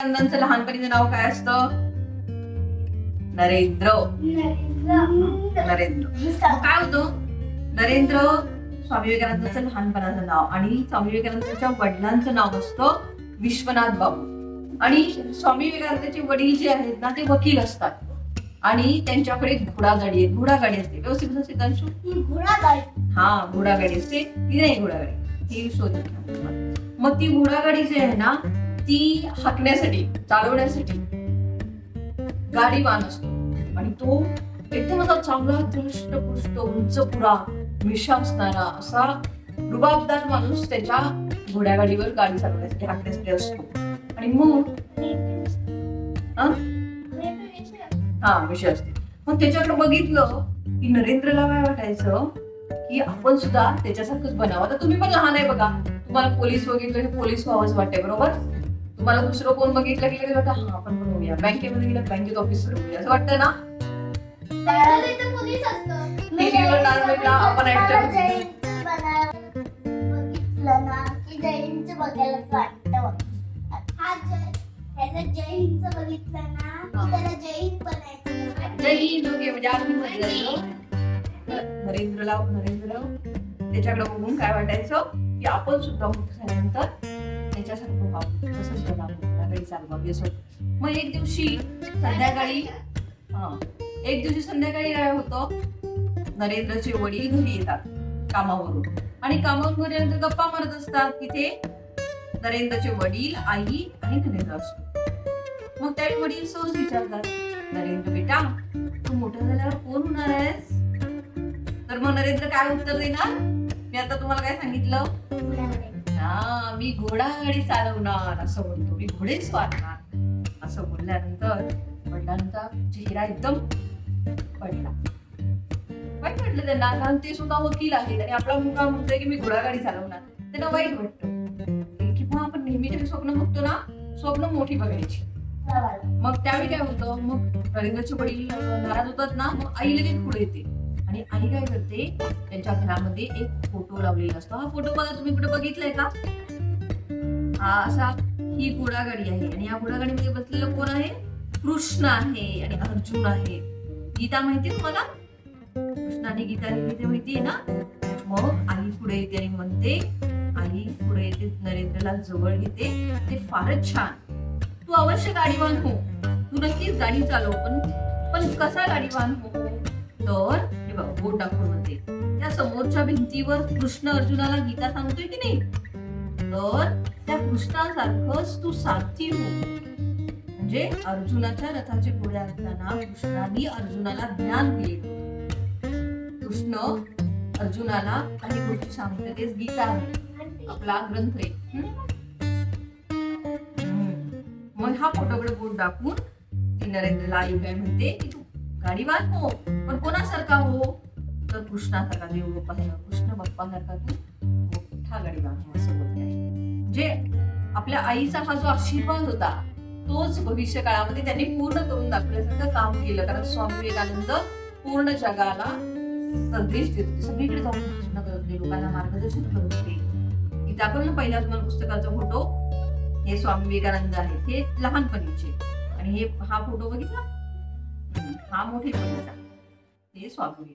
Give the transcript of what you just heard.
विवेकानंदांचं लहानपणीचं नाव काय असतं? नरेंद्र. नरेंद्र काय होतं? नरेंद्र स्वामी विवेकानंदांचं लहानपणाचं नाव आणि स्वामी विवेकानंदांच्या वडिलांचं नाव असतं विश्वनाथ बाबू. आणि स्वामी विवेकानंदांचे वडील जे आहेत ना ते वकील असतात आणि त्यांच्याकडे घोडागाडी आहे. घोडागाडी असते व्यवस्थित असते त्यांची घोडागाडी. हा घोडागाडी असते ती नाही घोडागाडी ही शोध. मग ती घोडागाडी जी आहे ना ती हाकण्यासाठी चालवण्यासाठी गाडीवान असतो आणि तो एकदम असा चांगला दृष्टपुष्ट उंच पुरा मिशा असणारा असा रुबाबदार माणूस त्याच्या घोड्यागाडीवर गाडी चालवण्यासाठी हाकण्यासाठी असतो. आणि मग हा विषय असते. मग त्याच्याकडे बघितलं की नरेंद्रला काय वाटायचं की आपण सुद्धा त्याच्यासारखंच बनावं. आता तुम्ही पण लहान आहे बघा, तुम्हाला पोलीस बघितलं की पोलीस व्हावंच वाटते बरोबर. तुम्हाला दुसरं कोण बघितलं की लगेच वाटतं हा आपण पण होऊया. बँकेमध्ये गेलं बँकेत ऑफिसर होऊया असं वाटतं ना. आपण नरेंद्र त्याच्याकडे बघून काय वाटायचं की आपण सुद्धा मोठं झाल्यानंतर त्याच्यासारखं व्हावं तसंच गाडी चालवावी असं. मग एक दिवशी संध्याकाळी काय होतं नरेंद्रचे वडील घरी येतात कामावरून आणि कामावरून घरी आल्यानंतर गप्पा मारत असतात. तिथे नरेंद्रचे वडील आई आणि नरेंद्र असतो. मग त्यावेळी वडील सहज विचारतात नरेंद्र बेटा तू मोठा झाल्यावर कोण होणार आहेस? तर मग नरेंद्र काय उत्तर देणार? मी आता तुम्हाला काय सांगितलं, हा मी घोडागाडी चालवणार असं बोलतो, मी घोडे स्वारणार असं बोलल्यानंतर वडिलांचा चेहरा एकदम पडला. वाईट वाटलं त्यांना कारण ते सुद्धा वकील आहेत आणि आपला मुलगा म्हणतोय की मी घोडागाडी चालवणार. त्यांना वाईट वाटतं की मग आपण नेहमी जे स्वप्न बघतो ना स्वप्न मोठी बघायची. मग त्यावेळी काय होतं मग नरेंद्रचे वडील नाराज होतात ना. मग आई लगेच पुढे येते आणि आई काय करते त्यांच्या घरामध्ये एक फोटो लावलेला असतो. हा फोटो बघा तुम्ही कुठे बघितलाय का? हा असा ही घोडागाडी आहे आणि या घोडागाडीमध्ये बसलेलं कोण आहे? कृष्ण आहे आणि अर्जुन आहे. गीता माहितीये तुम्हाला? कृष्ण आणि गीता माहितीये ना. मग आई पुढे येते आणि म्हणते आई पुढे येते नरेंद्रला जवळ घेते ते फारच छान, तू अवश्य गाडीवान हो, तू नक्कीच गाडी चालव पण कसा गाडीवान हो? तर हे बघ बोट दाखवून म्हणते त्या समोरच्या भिंतीवर कृष्ण अर्जुनाला गीता सांगतोय की नाही तर त्या कृष्णासारखंच तू सारथी हो. म्हणजे अर्जुनाच्या रथाचे घोडे असताना कृष्णाने अर्जुनाला ज्ञान दिले. कृष्ण अर्जुनाला काही गोष्टी सांगते तेच गीता आहे आपला ग्रंथ आहे. मग हा फोटोकडे बोट दाखवून ती नरेंद्रला आई काय म्हणते की तू गाडीवान हो पण कोणासारखा हो? तर कृष्णासारखा देव बाप्पा कृष्ण बाप्पासारखा तू मोठा गाडीवान हो असं बोलते. म्हणजे आपल्या आईचा हा जो आशीर्वाद होता तोच भविष्य काळामध्ये त्यांनी पूर्ण करून दाखवण्यासारखं काम केलं. कारण स्वामी विवेकानंद पूर्ण जगाला संदेश देत होते, सगळीकडे जाऊन भाषण करत होते, लोकांना मार्गदर्शन करत होते. की दाखवलं पहिला तुम्हाला पुस्तकाचा फोटो हे स्वामी विवेकानंद आहेत हे लहानपणीचे आणि हे हा फोटो बघितला हा मोठेपणीचा हे स्वामी